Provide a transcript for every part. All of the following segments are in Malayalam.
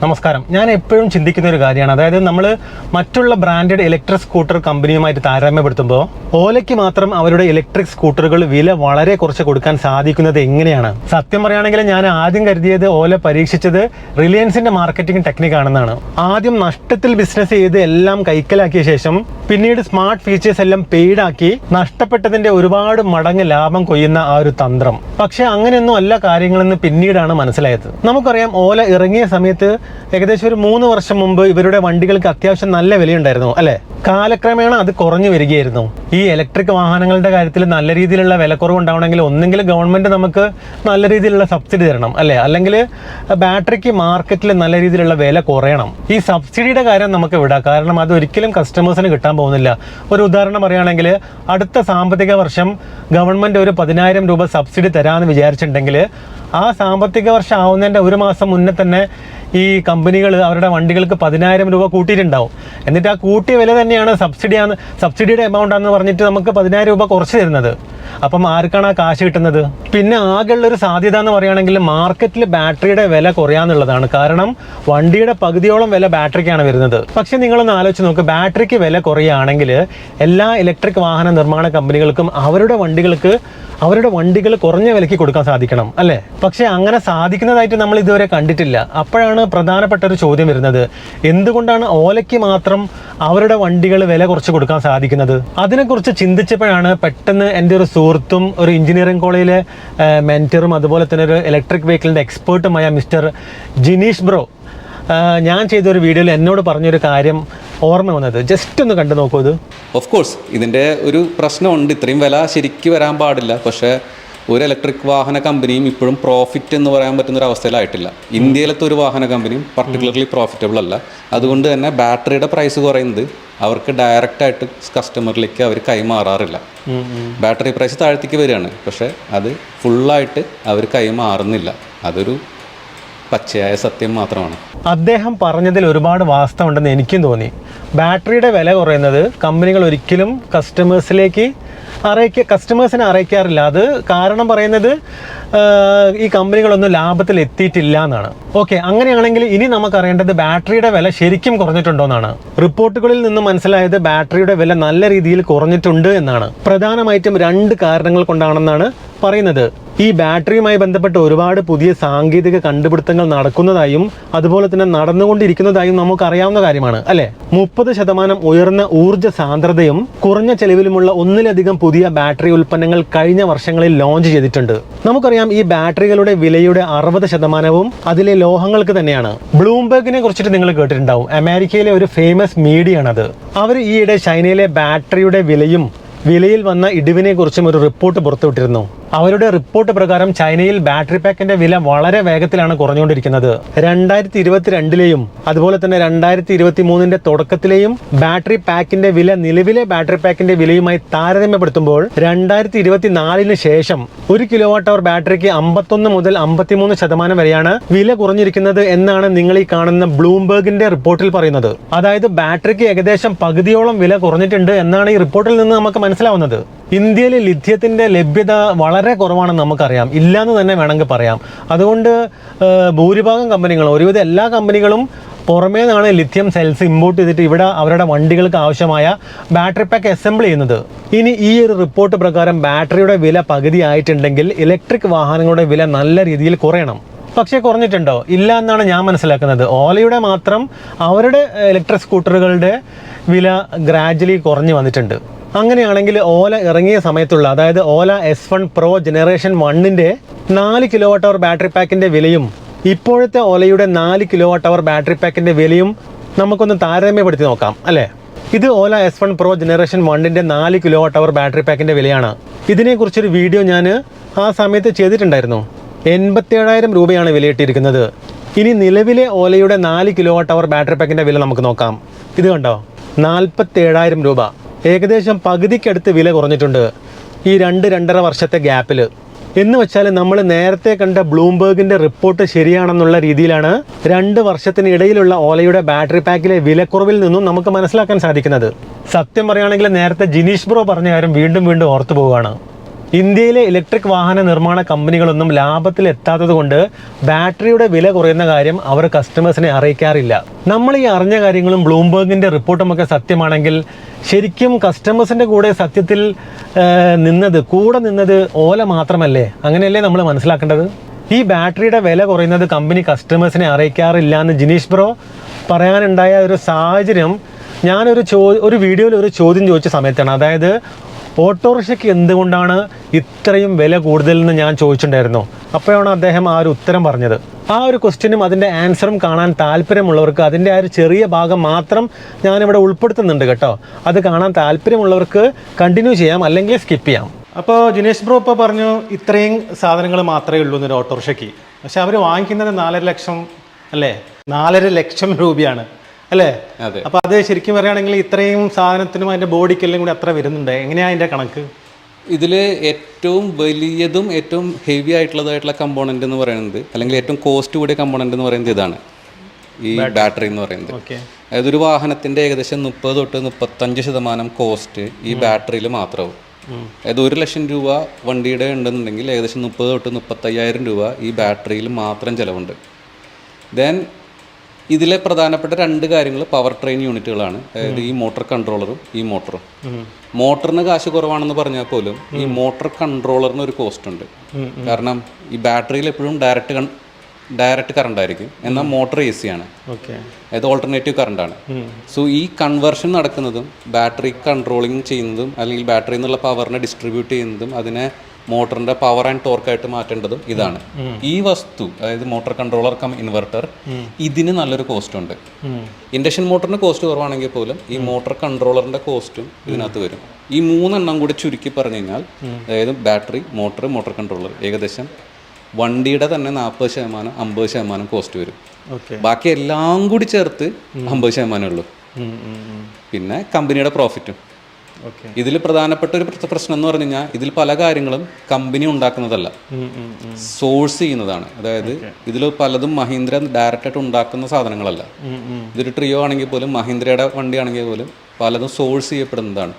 നമസ്കാരം. ഞാൻ എപ്പോഴും ചിന്തിക്കുന്ന ഒരു കാര്യമാണ്, അതായത് നമ്മൾ മറ്റുള്ള ബ്രാൻഡഡ് ഇലക്ട്രിക് സ്കൂട്ടർ കമ്പനിയുമായിട്ട് താരതമ്യപ്പെടുത്തുമ്പോൾ ഓലയ്ക്ക് മാത്രം അവരുടെ ഇലക്ട്രിക് സ്കൂട്ടറുകൾ വില വളരെ കുറച്ച് കൊടുക്കാൻ സാധിക്കുന്നത് എങ്ങനെയാണ്? സത്യം പറയുകയാണെങ്കിൽ ഞാൻ ആദ്യം കരുതിയത് ഓല പരീക്ഷിച്ചത് റിലയൻസിന്റെ മാർക്കറ്റിംഗ് ടെക്നിക്കാണെന്നാണ്. ആദ്യം നഷ്ടത്തിൽ ബിസിനസ് ചെയ്ത് എല്ലാം കൈക്കലാക്കിയ ശേഷം പിന്നീട് സ്മാർട്ട് ഫീച്ചേഴ്സ് എല്ലാം പെയ്ഡാക്കി നഷ്ടപ്പെട്ടതിന്റെ ഒരുപാട് മടങ്ങ് ലാഭം കൊയ്യുന്ന ആ ഒരു തന്ത്രം. പക്ഷെ അങ്ങനെയൊന്നും അല്ല കാര്യങ്ങളെന്ന് പിന്നീടാണ് മനസ്സിലായത്. നമുക്കറിയാം, ഓല ഇറങ്ങിയ സമയത്ത് ഏകദേശം ഒരു 3 വർഷം മുമ്പ് ഇവരുടെ വണ്ടികൾക്ക് അത്യാവശ്യം നല്ല വിലയുണ്ടായിരുന്നു, അല്ലെ? കാലക്രമേണ അത് കുറഞ്ഞു വരികയായിരുന്നു. ഈ ഇലക്ട്രിക് വാഹനങ്ങളുടെ കാര്യത്തിൽ നല്ല രീതിയിലുള്ള വിലക്കുറവ് ഉണ്ടാവണമെങ്കിൽ ഒന്നെങ്കിൽ ഗവൺമെന്റ് നമുക്ക് നല്ല രീതിയിലുള്ള സബ്സിഡി തരണം, അല്ലെ? അല്ലെങ്കിൽ ബാറ്ററിക്ക് മാർക്കറ്റിൽ നല്ല രീതിയിലുള്ള വില കുറയണം. ഈ സബ്സിഡിയുടെ കാര്യം നമുക്ക് വിടാം, കാരണം അത് ഒരിക്കലും കസ്റ്റമേഴ്സിന് കിട്ടാൻ പോകുന്നില്ല. ഒരു ഉദാഹരണം പറയുകയാണെങ്കിൽ, അടുത്ത സാമ്പത്തിക വർഷം ഗവൺമെന്റ് ഒരു 10,000 രൂപ സബ്സിഡി തരാമെന്ന് വിചാരിച്ചിട്ടുണ്ടെങ്കിൽ ആ സാമ്പത്തിക വർഷം ആവുന്നതിൻ്റെ 1 മാസം മുന്നേ തന്നെ ഈ കമ്പനികൾ അവരുടെ വണ്ടികൾക്ക് 10,000 രൂപ കൂട്ടിയിട്ടുണ്ടാവും. എന്നിട്ട് ആ കൂട്ടിയ വില തന്നെയാണ് സബ്സിഡിയുടെ എമൗണ്ട് ആണെന്ന് പറഞ്ഞിട്ട് നമുക്ക് 10,000 രൂപ കുറച്ച് തരുന്നത്. അപ്പം ആർക്കാണ് ആ കാശ് കിട്ടുന്നത്? പിന്നെ ആകെയുള്ളൊരു സാധ്യത എന്ന് പറയുകയാണെങ്കിൽ മാർക്കറ്റിൽ ബാറ്ററിയുടെ വില കുറയാന്നുള്ളതാണ്. കാരണം വണ്ടിയുടെ പകുതിയോളം വില ബാറ്ററിക്കാണ് വരുന്നത്. പക്ഷെ നിങ്ങളൊന്ന് ആലോചിച്ച് നോക്ക്, ബാറ്ററിക്ക് വില കുറയുകയാണെങ്കിൽ എല്ലാ ഇലക്ട്രിക് വാഹന നിർമ്മാണ കമ്പനികൾക്കും അവരുടെ വണ്ടികൾ കുറഞ്ഞ വിലയ്ക്ക് കൊടുക്കാൻ സാധിക്കണം, അല്ലേ? പക്ഷെ അങ്ങനെ സാധിക്കുന്നതായിട്ട് നമ്മൾ ഇതുവരെ കണ്ടിട്ടില്ല. അപ്പോഴാണ് പ്രധാനപ്പെട്ട ഒരു ചോദ്യം വരുന്നത്, എന്തുകൊണ്ടാണ് ഓലയ്ക്ക് മാത്രം അവരുടെ വണ്ടികൾ വില കുറച്ച് കൊടുക്കാൻ സാധിക്കുന്നത്? അതിനെക്കുറിച്ച് ചിന്തിച്ചപ്പോഴാണ് പെട്ടെന്ന് എൻ്റെ ഒരു സുഹൃത്തും ഒരു എഞ്ചിനീയറിംഗ് കോളേജിലെ മെൻറ്ററും അതുപോലെ തന്നെ ഒരു ഇലക്ട്രിക് വെഹിക്കിളിൻ്റെ എക്സ്പേർട്ടുമായ മിസ്റ്റർ ജിനീഷ് ബ്രോ ഞാൻ ചെയ്തൊരു വീഡിയോയിൽ എന്നോട് പറഞ്ഞൊരു കാര്യം ഓർമ്മ വന്നത്. ജസ്റ്റ് ഒന്ന് കണ്ടു നോക്കൂ. ഇത് ഓഫ് കോഴ്സ് ഇതിൻ്റെ ഒരു പ്രശ്നമുണ്ട്. ഇത്രയും വില ശരിക്കും വരാൻ പാടില്ല. പക്ഷേ ഒരു ഇലക്ട്രിക് വാഹന കമ്പനിയും ഇപ്പോഴും പ്രോഫിറ്റ് എന്ന് പറയാൻ പറ്റുന്ന ഒരു അവസ്ഥയിലായിട്ടില്ല. ഇന്ത്യയിലത്തെ ഒരു വാഹന കമ്പനിയും പർട്ടിക്കുലർലി പ്രോഫിറ്റബിൾ അല്ല. അതുകൊണ്ട് തന്നെ ബാറ്ററിയുടെ പ്രൈസ് കുറയുന്നത് അവർക്ക് ഡയറക്റ്റായിട്ട് കസ്റ്റമറിലേക്ക് അവർ കൈമാറാറില്ല. ബാറ്ററി പ്രൈസ് താഴ്ത്തിക്ക് വരികയാണ്, പക്ഷേ അത് ഫുള്ളായിട്ട് അവർ കൈമാറുന്നില്ല. അതൊരു പച്ചയായ സത്യം മാത്രമാണ്. അദ്ദേഹം പറഞ്ഞതിൽ ഒരുപാട് വാസ്തവമുണ്ടെന്ന് എനിക്കും തോന്നി. ബാറ്ററിയുടെ വില കുറയുന്നത് കമ്പനികൾ ഒരിക്കലും കസ്റ്റമേഴ്സിനെ അറിയിക്കാറില്ല. അത് കാരണം പറയുന്നത് ഈ കമ്പനികളൊന്നും ലാഭത്തിൽ എത്തിയിട്ടില്ല എന്നാണ്. ഓക്കെ, അങ്ങനെയാണെങ്കിൽ ഇനി നമുക്കറിയേണ്ടത് ബാറ്ററിയുടെ വില ശരിക്കും കുറഞ്ഞിട്ടുണ്ടോ എന്നാണ്. റിപ്പോർട്ടുകളിൽ നിന്ന് മനസ്സിലായത് ബാറ്ററിയുടെ വില നല്ല രീതിയിൽ കുറഞ്ഞിട്ടുണ്ട് എന്നാണ്. പ്രധാനമായിട്ടും 2 കാരണങ്ങൾ കൊണ്ടാണെന്നാണ് പറയുന്നത്. ഈ ബാറ്ററിയുമായി ബന്ധപ്പെട്ട് ഒരുപാട് പുതിയ സാങ്കേതിക കണ്ടുപിടുത്തങ്ങൾ നടക്കുന്നതായും അതുപോലെ തന്നെ നടന്നുകൊണ്ടിരിക്കുന്നതായും നമുക്കറിയാവുന്ന കാര്യമാണ്, അല്ലെ? 30% ഉയർന്ന ഊർജ്ജ സാന്ദ്രതയും കുറഞ്ഞ ചെലവിലുമുള്ള ഒന്നിലധികം പുതിയ ബാറ്ററി ഉൽപ്പന്നങ്ങൾ കഴിഞ്ഞ വർഷങ്ങളിൽ ലോഞ്ച് ചെയ്തിട്ടുണ്ട്. നമുക്കറിയാം, ഈ ബാറ്ററികളുടെ വിലയുടെ 60% അതിലെ ലോഹങ്ങൾക്ക് തന്നെയാണ്. ബ്ലൂംബെർഗിനെ കുറിച്ചിട്ട് നിങ്ങൾ കേട്ടിട്ടുണ്ടാവും. അമേരിക്കയിലെ ഒരു ഫേമസ് മീഡിയ ആണത്. അവർ ഈയിടെ ചൈനയിലെ ബാറ്ററിയുടെ വിലയിൽ വന്ന ഇടിവിനെ കുറിച്ചും ഒരു റിപ്പോർട്ട് പുറത്തുവിട്ടിരുന്നു. അവരുടെ റിപ്പോർട്ട് പ്രകാരം ചൈനയിൽ ബാറ്ററി പാക്കിന്റെ വില വളരെ വേഗത്തിലാണ് കുറഞ്ഞുകൊണ്ടിരിക്കുന്നത്. 2022 അതുപോലെ തന്നെ 2023 തുടക്കത്തിലെയും ബാറ്ററി പാക്കിന്റെ വില നിലവിലെ ബാറ്ററി പാക്കിന്റെ വിലയുമായി താരതമ്യപ്പെടുത്തുമ്പോൾ 2024 ശേഷം 1 kWh ബാറ്ററിക്ക് 51 മുതൽ 53% വരെയാണ് വില കുറഞ്ഞിരിക്കുന്നത് എന്നാണ് നിങ്ങൾ ഈ കാണുന്ന ബ്ലൂംബെർഗിന്റെ റിപ്പോർട്ടിൽ പറയുന്നത്. അതായത് ബാറ്ററിക്ക് ഏകദേശം പകുതിയോളം വില കുറഞ്ഞിട്ടുണ്ട് എന്നാണ് ഈ റിപ്പോർട്ടിൽ നിന്ന് നമുക്ക് മനസ്സിലാവുന്നത്. ഇന്ത്യയിൽ ലിഥിയത്തിന്റെ ലഭ്യത വളരെ കുറവാണെന്ന് നമുക്കറിയാം, ഇല്ലാന്ന് തന്നെ വേണമെങ്കിൽ പറയാം. അതുകൊണ്ട് ഭൂരിഭാഗം കമ്പനികളും, ഒരുവിധം എല്ലാ കമ്പനികളും പുറമേ നിന്നാണ് ലിഥിയം സെൽസ് ഇമ്പോർട്ട് ചെയ്തിട്ട് ഇവിടെ അവരുടെ വണ്ടികൾക്ക് ആവശ്യമായ ബാറ്ററി പാക്ക് അസംബിൾ ചെയ്യുന്നത്. ഇനി ഈ ഒരു റിപ്പോർട്ട് പ്രകാരം ബാറ്ററിയുടെ വില പകുതി ആയിട്ടുണ്ടെങ്കിൽ ഇലക്ട്രിക് വാഹനങ്ങളുടെ വില നല്ല രീതിയിൽ കുറയണം. പക്ഷേ കുറഞ്ഞിട്ടുണ്ടോ? ഇല്ല എന്നാണ് ഞാൻ മനസ്സിലാക്കുന്നത്. ഓലയുടെ മാത്രം അവരുടെ ഇലക്ട്രിക് സ്കൂട്ടറുകളുടെ വില ഗ്രാജ്വലി കുറഞ്ഞു വന്നിട്ടുണ്ട്. അങ്ങനെയാണെങ്കിൽ ഓല ഇറങ്ങിയ സമയത്തുള്ള, അതായത് ഓല S1 Pro ജനറേഷൻ 1ന്റെ 4 kWh ബാറ്ററി പാക്കിന്റെ വിലയും ഇപ്പോഴത്തെ ഓലയുടെ 4 kWh ബാറ്ററി പാക്കിന്റെ വിലയും നമുക്കൊന്ന് താരതമ്യപ്പെടുത്തി നോക്കാം, അല്ലേ? ഇത് ഓല S1 Pro ജനറേഷൻ 1ന്റെ 4 kWh ബാറ്ററി പാക്കിന്റെ വിലയാണ്. ഇതിനെക്കുറിച്ചൊരു വീഡിയോ ഞാൻ ആ സമയത്ത് ചെയ്തിട്ടുണ്ടായിരുന്നു. 87,000 രൂപയാണ് വിലയിട്ടിരിക്കുന്നത്. ഇനി നിലവിലെ ഓലയുടെ 4 kWh ബാറ്ററി പാക്കിന്റെ വില നമുക്ക് നോക്കാം. ഇത് കണ്ടോ, 47,000 രൂപ. ഏകദേശം പകുതിക്കടുത്ത് വില കുറഞ്ഞിട്ടുണ്ട് ഈ 2-2.5 വർഷത്തെ ഗ്യാപ്പിൽ. എന്ന് വെച്ചാൽ നമ്മൾ നേരത്തെ കണ്ട ബ്ലൂംബെർഗിന്റെ റിപ്പോർട്ട് ശരിയാണെന്നുള്ള രീതിയിലാണ് 2 വർഷത്തിനിടയിലുള്ള ഓലയുടെ ബാറ്ററി പാക്കിലെ വിലക്കുറവിൽ നിന്നും നമുക്ക് മനസ്സിലാക്കാൻ സാധിക്കുന്നത്. സത്യം പറയുകയാണെങ്കിൽ നേരത്തെ ജിനീഷ് ബ്രോ പറഞ്ഞ കാര്യം വീണ്ടും ഓർത്തു പോവുകയാണ്. ഇന്ത്യയിലെ ഇലക്ട്രിക് വാഹന നിർമ്മാണ കമ്പനികളൊന്നും ലാഭത്തിൽ എത്താത്തത് കൊണ്ട് ബാറ്ററിയുടെ വില കുറയുന്ന കാര്യം അവർ കസ്റ്റമേഴ്സിനെ അറിയിക്കാറില്ല. നമ്മൾ ഈ അറിഞ്ഞ കാര്യങ്ങളും ബ്ലൂംബർഗിൻ്റെ റിപ്പോർട്ടുമൊക്കെ സത്യമാണെങ്കിൽ ശരിക്കും കസ്റ്റമേഴ്സിൻ്റെ കൂടെ സത്യത്തിൽ കൂടെ നിന്നത് ഓല മാത്രമല്ലേ? അങ്ങനെയല്ലേ നമ്മൾ മനസ്സിലാക്കേണ്ടത്? ഈ ബാറ്ററിയുടെ വില കുറയുന്നത് കമ്പനി കസ്റ്റമേഴ്സിനെ അറിയിക്കാറില്ല എന്ന് ജിനീഷ് ബ്രോ പറയാനുണ്ടായ ഒരു സാഹചര്യം ഒരു വീഡിയോയിൽ ഒരു ചോദ്യം ചോദിച്ച സമയത്താണ്. അതായത് ഓട്ടോറിക്ഷയ്ക്ക് എന്തുകൊണ്ടാണ് ഇത്രയും വില കൂടുതലെന്ന് ഞാൻ ചോദിച്ചിട്ടുണ്ടായിരുന്നു. അപ്പോഴാണ് അദ്ദേഹം ആ ഒരു ഉത്തരം പറഞ്ഞത്. ആ ഒരു ക്വസ്റ്റ്യനും അതിൻ്റെ ആൻസറും കാണാൻ താല്പര്യമുള്ളവർക്ക് അതിൻ്റെ ആ ഒരു ചെറിയ ഭാഗം മാത്രം ഞാനിവിടെ ഉൾപ്പെടുത്തുന്നുണ്ട് കേട്ടോ. അത് കാണാൻ താല്പര്യമുള്ളവർക്ക് കണ്ടിന്യൂ ചെയ്യാം, അല്ലെങ്കിൽ സ്കിപ്പ് ചെയ്യാം. അപ്പോൾ ജിനേഷ് ബ്രോ ഇപ്പോൾ പറഞ്ഞു ഇത്രയും സാധനങ്ങൾ മാത്രമേ ഉള്ളൂ എന്നൊരു ഓട്ടോറിക്ഷയ്ക്ക്. പക്ഷെ അവർ വാങ്ങിക്കുന്നത് 4.5 ലക്ഷം അല്ലേ? 4.5 ലക്ഷം രൂപയാണ് അല്ലേ? അപ്പോൾ അത് ശരിക്കും പറയുകയാണെങ്കിൽ ഇത്രയും സാധനത്തിനും അതിൻ്റെ ബോഡിക്കെല്ലാം കൂടി അത്ര വരുന്നുണ്ട്. എങ്ങനെയാണ് അതിൻ്റെ കണക്ക്? ഇതിൽ ഏറ്റവും വലിയതും ഏറ്റവും ഹെവി ആയിട്ടുള്ളതായിട്ടുള്ള കമ്പോണൻ്റ് എന്ന് പറയുന്നത്, അല്ലെങ്കിൽ ഏറ്റവും കോസ്റ്റ് കൂടിയ കമ്പോണൻ്റ് എന്ന് പറയുന്നത് ഇതാണ്, ഈ ബാറ്ററി എന്ന് പറയുന്നത്. അതായത് ഒരു വാഹനത്തിൻ്റെ ഏകദേശം 30 തൊട്ട് 35% കോസ്റ്റ് ഈ ബാറ്ററിയിൽ മാത്രമാവും. അതായത് 1 ലക്ഷം രൂപ വണ്ടിയുടെ ഉണ്ടെന്നുണ്ടെങ്കിൽ ഏകദേശം 30 തൊട്ട് 35,000 രൂപ ഈ ബാറ്ററിയിൽ മാത്രം ചിലവുണ്ട്. ദെൻ ഇതിലെ പ്രധാനപ്പെട്ട 2 കാര്യങ്ങൾ പവർ ട്രെയിൻ യൂണിറ്റുകളാണ്. അതായത് ഈ മോട്ടോർ കൺട്രോളറും ഈ മോട്ടറും. മോട്ടറിന് കാശ് കുറവാണെന്ന് പറഞ്ഞാൽ പോലും ഈ മോട്ടോർ കൺട്രോളറിന് ഒരു കോസ്റ്റ് ഉണ്ട്. കാരണം ഈ ബാറ്ററിയിൽ എപ്പോഴും ഡയറക്റ്റ് കറണ്ട് ആയിരിക്കും, എന്നാൽ മോട്ടർ AC ആണ്, അതായത് ഓൾട്ടർനേറ്റീവ് കറണ്ടാണ്. സോ ഈ കൺവേർഷൻ നടക്കുന്നതും ബാറ്ററി കൺട്രോളിങ് ചെയ്യുന്നതും അല്ലെങ്കിൽ ബാറ്ററിയിൽ നിന്നുള്ള പവറിനെ ഡിസ്ട്രിബ്യൂട്ട് ചെയ്യുന്നതും അതിനെ മോട്ടറിന്റെ പവർ ആൻഡ് ടോർക്കായിട്ട് മാറ്റേണ്ടതും ഇതാണ്. ഈ വസ്തു, അതായത് മോട്ടോർ കൺട്രോളർ കം ഇൻവെർട്ടർ, ഇതിന് നല്ലൊരു കോസ്റ്റ് ഉണ്ട്. ഇൻഡക്ഷൻ മോട്ടറിന് കോസ്റ്റ് കുറവാണെങ്കിൽ പോലും ഈ മോട്ടോർ കൺട്രോളറിന്റെ കോസ്റ്റും ഇതിനകത്ത് വരും. ഈ 3 എണ്ണം കൂടി ചുരുക്കി പറഞ്ഞു കഴിഞ്ഞാൽ, അതായത് ബാറ്ററി, മോട്ടോർ കൺട്രോളർ, ഏകദേശം വണ്ടിയുടെ തന്നെ 40% 50% കോസ്റ്റ് വരും. ബാക്കി എല്ലാം കൂടി ചേർത്ത് 50% ഉള്ളൂ. പിന്നെ കമ്പനിയുടെ പ്രോഫിറ്റും. ഇതിൽ പ്രധാനപ്പെട്ട ഒരു പ്രശ്നം എന്ന് പറഞ്ഞു കഴിഞ്ഞാൽ, ഇതിൽ പല കാര്യങ്ങളും കമ്പനി ഉണ്ടാക്കുന്നതല്ല, സോഴ്സ് ചെയ്യുന്നതാണ്. അതായത് ഇതിൽ പലതും മഹീന്ദ്ര ഡയറക്റ്റായിട്ട് ഉണ്ടാക്കുന്ന സാധനങ്ങളല്ല. ഇതൊരു ട്രിയോ ആണെങ്കിൽ പോലും, മഹീന്ദ്രയുടെ വണ്ടി ആണെങ്കിൽ പോലും പലതും സോഴ്സ് ചെയ്യപ്പെടുന്നതാണ്.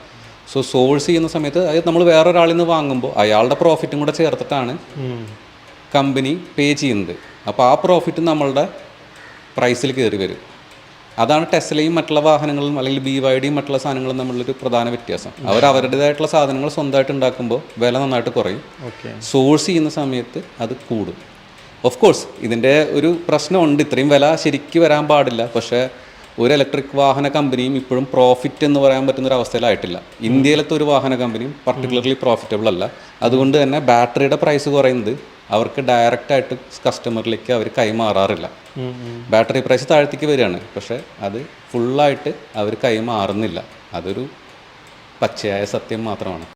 സോ സോഴ്സ് ചെയ്യുന്ന സമയത്ത്, അതായത് നമ്മൾ വേറൊരാളിൽ നിന്ന് വാങ്ങുമ്പോൾ അയാളുടെ പ്രോഫിറ്റും കൂടെ ചേർത്തിട്ടാണ് കമ്പനി പേ ചെയ്യുന്നത്. അപ്പോൾ ആ പ്രോഫിറ്റ് നമ്മളുടെ പ്രൈസിൽ കയറി വരും. അതാണ് ടെസ്ലയും മറ്റുള്ള വാഹനങ്ങളും അല്ലെങ്കിൽ BYDയും മറ്റുള്ള സാധനങ്ങളും തമ്മിലൊരു പ്രധാന വ്യത്യാസം. അവരുടേതായിട്ടുള്ള സാധനങ്ങൾ സ്വന്തമായിട്ട് ഉണ്ടാക്കുമ്പോൾ വില നന്നായിട്ട് കുറയും, സോഴ്സ് ചെയ്യുന്ന സമയത്ത് അത് കൂടും. ഓഫ് കോഴ്സ് ഇതിൻ്റെ ഒരു പ്രശ്നമുണ്ട്, ഇത്രയും വില ശരിക്ക് വരാൻ പാടില്ല. പക്ഷേ ഒരു ഇലക്ട്രിക് വാഹന കമ്പനിയും ഇപ്പോഴും പ്രോഫിറ്റ് എന്ന് പറയാൻ പറ്റുന്നൊരു അവസ്ഥയിലായിട്ടില്ല. ഇന്ത്യയിലത്തെ ഒരു വാഹന കമ്പനിയും പർട്ടിക്കുലർലി പ്രോഫിറ്റബിൾ അല്ല. അതുകൊണ്ട് തന്നെ ബാറ്ററിയുടെ പ്രൈസ് കുറയുന്നത് അവർക്ക് ഡയറക്റ്റായിട്ട് കസ്റ്റമറിലേക്ക് അവർ കൈമാറാറില്ല. ബാറ്ററി പ്രൈസ് താഴത്തേക്ക് വരികയാണ്, പക്ഷേ അത് ഫുള്ളായിട്ട് അവർ കൈമാറുന്നില്ല. അതൊരു പച്ചയായ സത്യം മാത്രമാണ്.